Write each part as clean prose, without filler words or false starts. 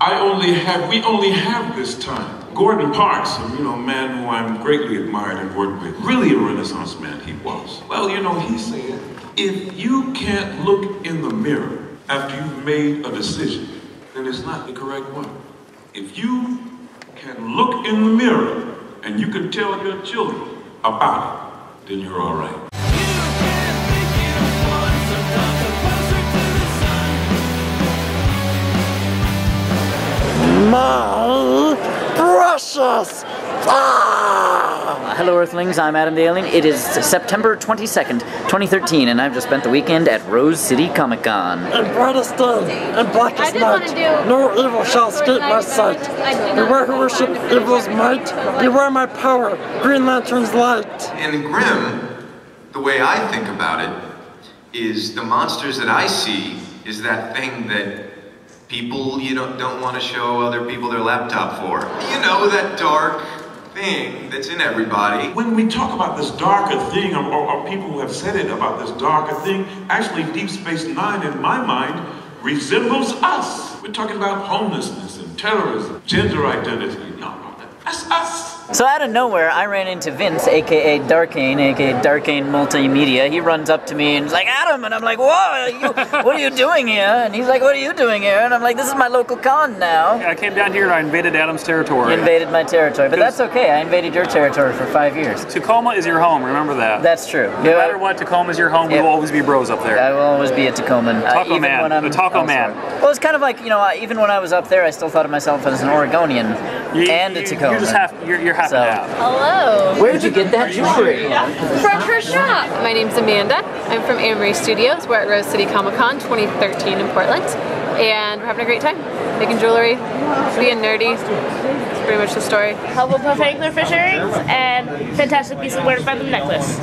We only have this time. Gordon Parks, a man who I'm greatly admired and worked with, really a Renaissance man he was. Well, he said, if you can't look in the mirror after you've made a decision, then it's not the correct one. If you can look in the mirror and you can tell your children about it, then you're all right. My precious! Hello Earthlings, I'm Adam the Alien. It is September 22nd, 2013, and I've just spent the weekend at Rose City Comic Con. And brightest day, and blackest night, no evil shall escape my sight. Beware who worship evil's might, beware my power, Green Lantern's light. In Grimm, the way I think about it is the monsters that I see is that thing that people don't want to show other people their laptop for. That dark thing that's in everybody. When we talk about this darker thing, or people who have said it about this darker thing, actually Deep Space Nine, in my mind, resembles us. We're talking about homelessness and terrorism, gender identity. No, that's us. So out of nowhere, I ran into Vince, aka Darkane, aka Darkane Multimedia. He runs up to me and he's like, Adam, and I'm like, whoa, what are you doing here? And he's like, what are you doing here? And I'm like, this is my local con now. I came down here and I invaded Adam's territory. You invaded my territory, but that's okay. I invaded your territory for 5 years. Tacoma is your home, remember that. That's true. No matter what, Tacoma is your home. We will always be bros up there. I will always be a Tacoman. Taco man, the Taco man. Well, it's kind of like, even when I was up there, I still thought of myself as an Oregonian and a Tacoman. You're half and half. Hello. Where did you get that jewelry? From her shop. My name's Amanda. I'm from Amory Studios. We're at Rose City Comic Con 2013 in Portland. And we're having a great time. Making jewelry, being nerdy. It's pretty much the story. Hufflepuff anglerfish fish earrings and fantastic piece of weird feather necklace.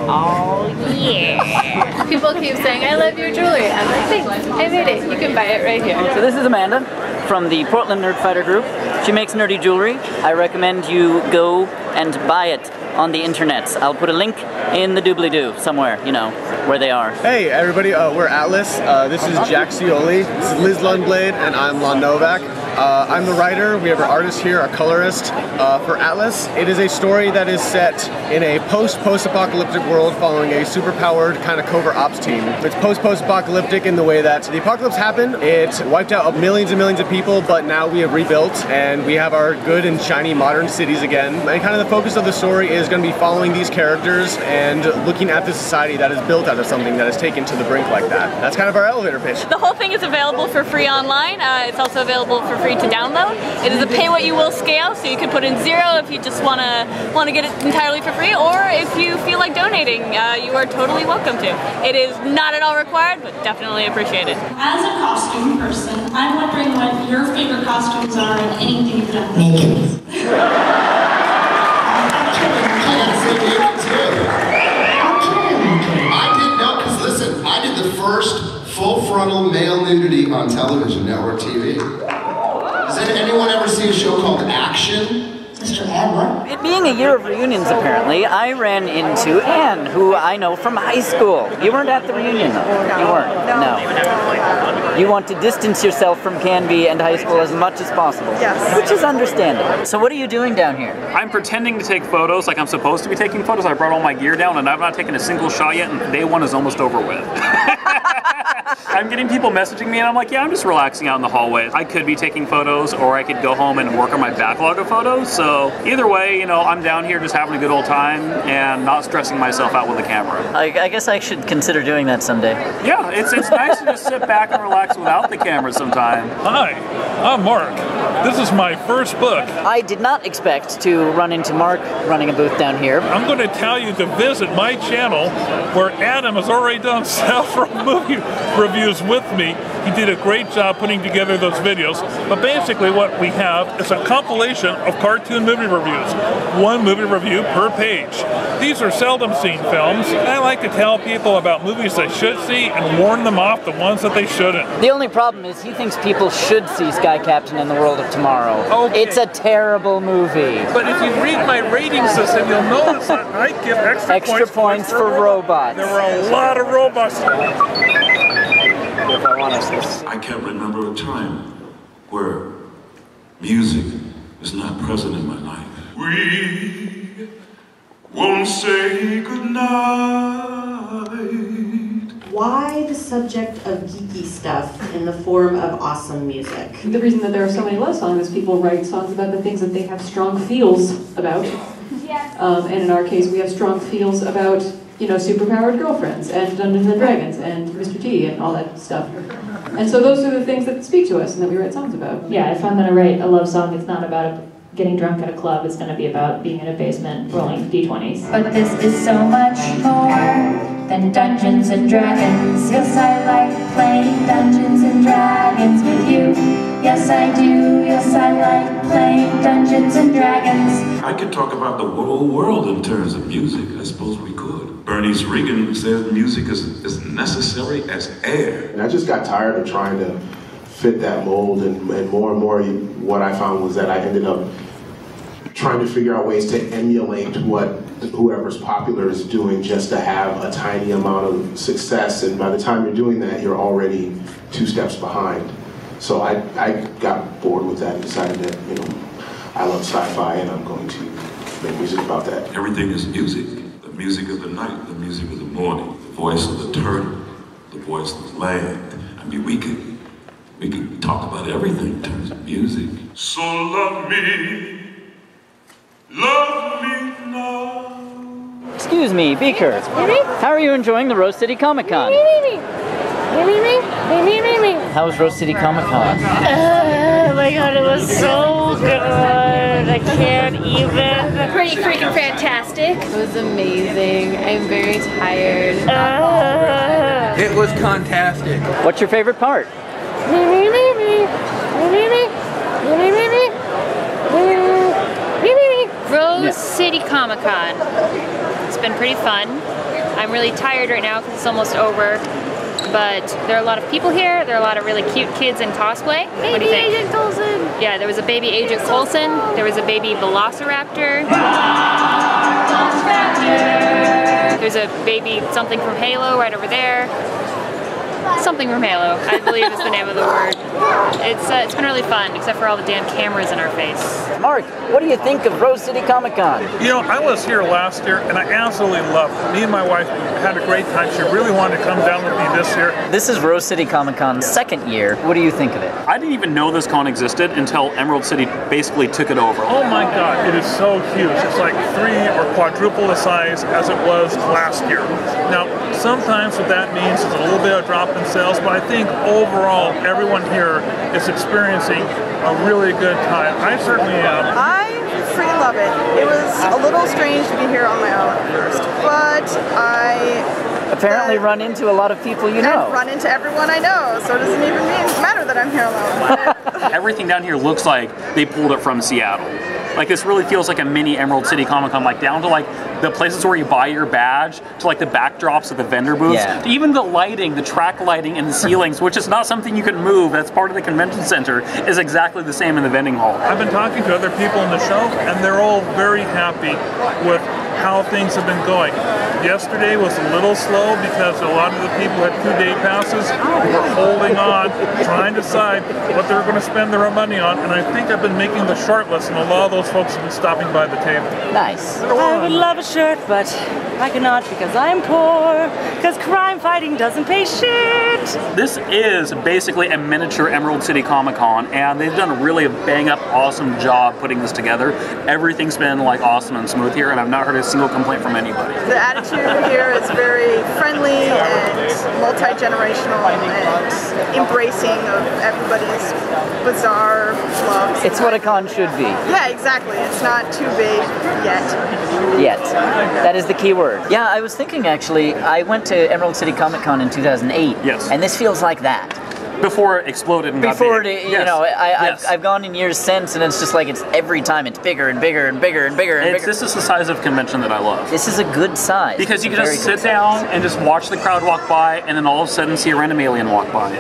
Oh yeah. People keep saying, I love your jewelry. I'm like, thanks. I made it. You can buy it right here. So this is Amanda from the Portland Nerd Fighter Group. She makes nerdy jewelry. I recommend you go and buy it on the internet. I'll put a link in the doobly-doo somewhere, where they are. Hey everybody, we're Atlas. This is Jack Cioli. This is Liz Lundblade, and I'm Lon Novak. I'm the writer. We have our artist here, our colorist. For Atlas, it is a story that is set in a post-apocalyptic world following a super-powered kind of covert ops team. It's post-apocalyptic in the way that the apocalypse happened. It wiped out millions and millions of people, but now we have rebuilt and we have our good and shiny modern cities again. And kind of the focus of the story is going to be following these characters and looking at the society that is built out of something that is taken to the brink like that. That's kind of our elevator pitch. The whole thing is available for free online. It's also available for free to download. It is a pay what you will scale, so you can put in $0 if you just want to get it entirely for free, or if you feel like donating, you are totally welcome to. It is not at all required, but definitely appreciated. As a costume person, I'm wondering what your favorite costumes are and anything you've done. Naked. I didn't know, because listen, I did the first full frontal male nudity on television, network TV. Has anyone ever seen a show called Action? Mr. Adler? It being a year of reunions, apparently, I ran into Anne, who I know from high school. You weren't at the reunion, though. You weren't. No. You want to distance yourself from Canby and high school as much as possible. Yes. Which is understandable. So what are you doing down here? I'm pretending to take photos like I'm supposed to be taking photos. I brought all my gear down and I've not taken a single shot yet, and day one is almost over with. I'm getting people messaging me and I'm like, yeah, I'm just relaxing out in the hallways. I could be taking photos, or I could go home and work on my backlog of photos. So either way, I'm down here just having a good old time and not stressing myself out with the camera. I guess I should consider doing that someday. Yeah, it's nice to just sit back and relax without the camera sometime. Hi, I'm Mark. This is my first book. I did not expect to run into Mark running a booth down here. I'm going to tell you to visit my channel, where Adam has already done several movie reviews with me. He did a great job putting together those videos. But basically what we have is a compilation of cartoon movie reviews. One movie review per page. These are seldom seen films, and I like to tell people about movies they should see and warn them off the ones that they shouldn't. The only problem is he thinks people should see Sky Captain and the World of Tomorrow. Okay. It's a terrible movie. But if you read my rating system, you'll notice that I give extra points for robots. There were a lot of robots. I can't remember a time where music is not present in my life. We won't say goodnight. Why the subject of geeky stuff in the form of awesome music? The reason that there are so many love songs is people write songs about the things that they have strong feels about. And in our case, we have strong feels about, you know, superpowered girlfriends and Dungeons and Dragons and Mr. T and all that stuff. And so those are the things that speak to us and that we write songs about. Yeah, if I'm going to write a love song, it's not about getting drunk at a club. It's going to be about being in a basement rolling D20s. But this is so much more than Dungeons and Dragons. Yes, I like playing Dungeons and Dragons with you. Yes, I do. Yes, I like playing Dungeons and Dragons. I could talk about the whole world in terms of music. I suppose we could. Bernice Regan says music is necessary as air. And I just got tired of trying to fit that mold, and more what I found was that I ended up trying to figure out ways to emulate what whoever's popular is doing just to have a tiny amount of success, and by the time you're doing that, you're already 2 steps behind. So I got bored with that and decided that, you know, I love sci-fi and I'm going to make music about that. Everything is music. The music of the night, the music of the morning, the voice of the turtle, the voice of the land. I mean, we could talk about everything in terms of music. So love me now. Excuse me, Beaker. How are you enjoying the Rose City Comic Con? How was Rose City Comic Con? Oh my god, it was so good. I can't even. Pretty freaking fantastic. It was amazing. I'm very tired. It was fantastic. What's your favorite part? Rose City Comic Con. It's been pretty fun. I'm really tired right now because it's almost over. But there are a lot of people here. There are a lot of really cute kids in cosplay. What do you think? Agent Coulson. Yeah, there was a baby Agent Coulson. There was a baby Velociraptor. There's a baby something from Halo right over there. Something from Halo, I believe is the name of the word. It's been really fun, except for all the damn cameras in our face. Mark, what do you think of Rose City Comic Con? You know, I was here last year and I absolutely loved it. Me and my wife had a great time. She really wanted to come down with me this year. This is Rose City Comic Con's second year. What do you think of it? I didn't even know this con existed until Emerald City basically took it over. Oh my god, it is so huge. It's like 3 or quadruple the size as it was last year. Now, sometimes what that means is a little bit of drop in sales, but I think overall everyone here is experiencing a really good time. I certainly am. I freaking love it. It was a little strange to be here on my own at first, but I apparently run into a lot of people you know. And run into everyone I know, so it doesn't even matter that I'm here alone. Everything down here looks like they pulled it from Seattle. Like, this really feels like a mini Emerald City Comic Con, like down to like the places where you buy your badge, to like the backdrops of the vendor booths, to even the lighting, the track lighting and the ceilings, which is not something you can move, that's part of the convention center, is exactly the same in the vending hall. I've been talking to other people in the show, and they're all very happy with how things have been going. Yesterday was a little slow because a lot of the people had 2-day passes were holding on, trying to decide what they were going to spend their money on, and I think I've been making the short list, and a lot of those folks have been stopping by the table. Nice. I would love a shirt, but I cannot because I'm poor, because crime fighting doesn't pay shit. This is basically a miniature Emerald City Comic Con, and they've done a really bang-up, awesome job putting this together. Everything's been like awesome and smooth here, and I've not heard a single complaint from anybody. The attitude here is very friendly and multi-generational and embracing of everybody's bizarre loves. It's what a con should be. Yeah, exactly. It's not too big yet. Yet. That is the key word. Yeah, I was thinking actually, I went to Emerald City Comic Con in 2008. Yes. And this feels like that. Before it exploded and Before got big. you know, I've gone in years since, and it's just like, it's every time it's bigger and bigger and bigger and bigger and bigger. This is the size of convention that I love. This is a good size. Because you can just sit down and just watch the crowd walk by, and then all of a sudden see a random alien walk by.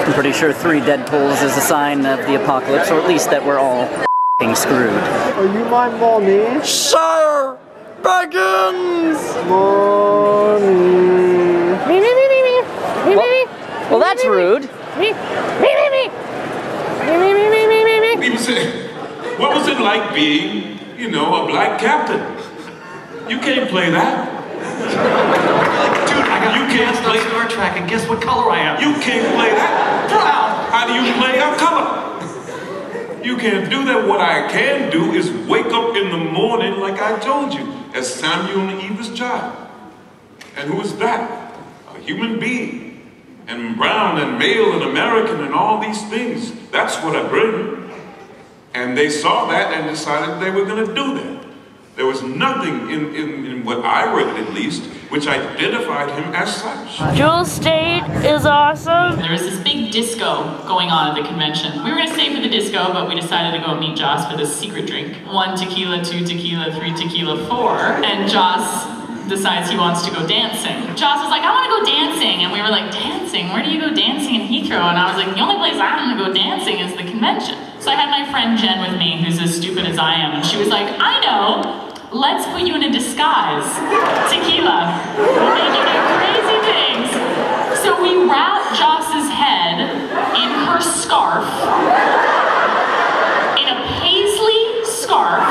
I'm pretty sure 3 Deadpools is a sign of the apocalypse, or at least that we're all f***ing screwed. Are you my mommy? Sire Baggins! Mommy. Well, that's rude. People say, what was it like being, you know, a black captain? You can't play that. Dude, you can't play Star Trek, and guess what color I am? You can't play that. Brown. How do you play a color? You can't do that. What I can do is wake up in the morning, like I told you, as Samuel and Eva's child. And who is that? A human being. And brown and male and American and all these things. That's what I bring. And they saw that and decided they were going to do that. There was nothing in what I read, at least, which identified him as such. Jewel State is awesome. There was this big disco going on at the convention. We were going to stay for the disco, but we decided to go meet Joss for this secret drink. 1 tequila, 2 tequila, 3 tequila, 4. And Joss decides he wants to go dancing. Joss was like, I want to go dancing. And we were like, dancing? Where do you go dancing in Heathrow? And I was like, the only place I'm going to go dancing is the convention. So I had my friend Jen with me, who's as stupid as I am, and she was like, I know, let's put you in a disguise. Tequila. We'll make you do crazy things. So we wrapped Joss's head in her scarf, in a paisley scarf,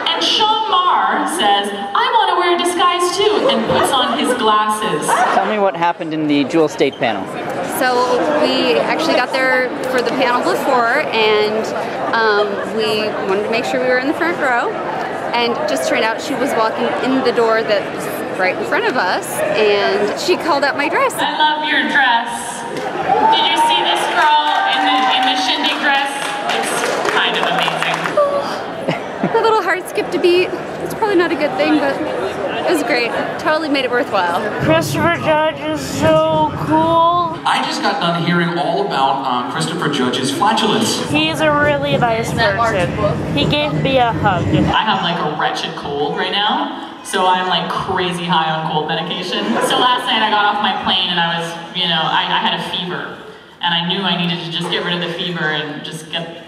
and Sean Marr says, I want to wear a disguise too, and puts on his glasses. Tell me what happened in the Jewel State panel. So we actually got there for the panel before, and we wanted to make sure we were in the front row. And it just turned out she was walking in the door that was right in front of us, and she called out my dress. I love your dress. Did you see this girl in the shindig dress? It's kind of amazing. My little heart skipped a beat. It's probably not a good thing, but it was great. Totally made it worthwhile. Christopher Judge is so cool. I just got done hearing all about Christopher Judge's flatulence. He's a really nice person. He gave me a hug. I have like a wretched cold right now, so I'm like crazy high on cold medication. So last night I got off my plane and I was, you know, I had a fever. And I knew I needed to just get rid of the fever and just get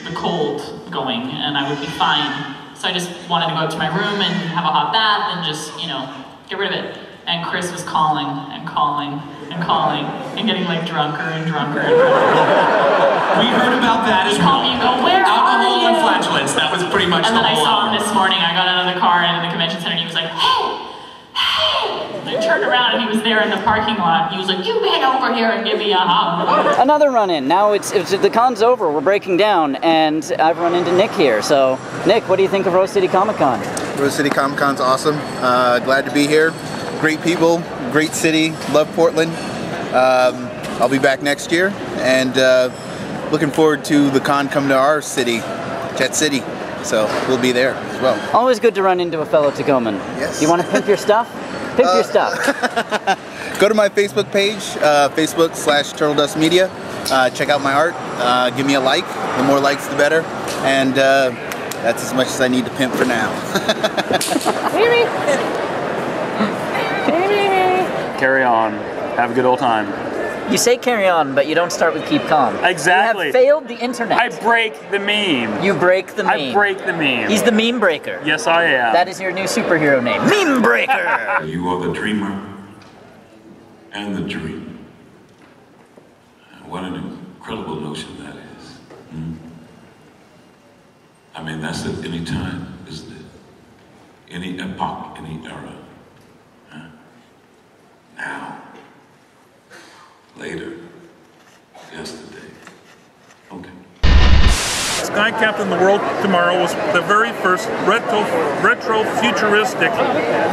the cold going, and I would be fine. So I just wanted to go up to my room and have a hot bath and just, you know, get rid of it. And Chris was calling and calling and calling and getting like drunker and drunker and drunker. We heard about that as well. You go, where Alcohol are you? and flatulence, that was pretty much and the then whole I saw hour. him this morning. I got out of the car and in the convention center and he was like, hey, hey. And I turned around and he was there in the parking lot. He was like, you hang over here and give me a hug. Another run-in. Now it's the con's over. We're breaking down, and I've run into Nick here. So, Nick, what do you think of Rose City Comic Con? Rose City Comic Con's awesome. Glad to be here. Great people, great city. Love Portland. I'll be back next year, and looking forward to the con coming to our city, Jet City. So we'll be there as well. Always good to run into a fellow Tacoman. Yes. You want to pimp your stuff? Pimp your stuff. Go to my Facebook page, Facebook/TurtleDustMedia. Check out my art. Give me a like. The more likes, the better. And that's as much as I need to pimp for now. Carry on. Have a good old time. You say carry on, but you don't start with keep calm. Exactly. You have failed the internet. I break the meme. You break the meme. I break the meme. He's the meme breaker. Yes, I am. That is your new superhero name. Meme breaker! You are the dreamer and the dream. What an incredible notion that is. I mean, that's at any time, isn't it? Any epoch, any era. Now. Later. Yesterday. Okay. Sky Captain the World Tomorrow was the very first retro-futuristic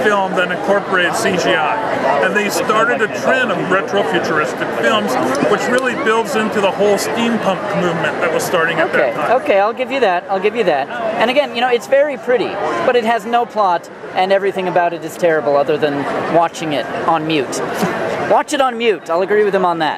film that incorporated CGI. And they started a trend of retro-futuristic films, which really builds into the whole steampunk movement that was starting at that time. Okay, I'll give you that. I'll give you that. And again, you know, it's very pretty, but it has no plot, and everything about it is terrible other than watching it on mute. Watch it on mute. I'll agree with him on that.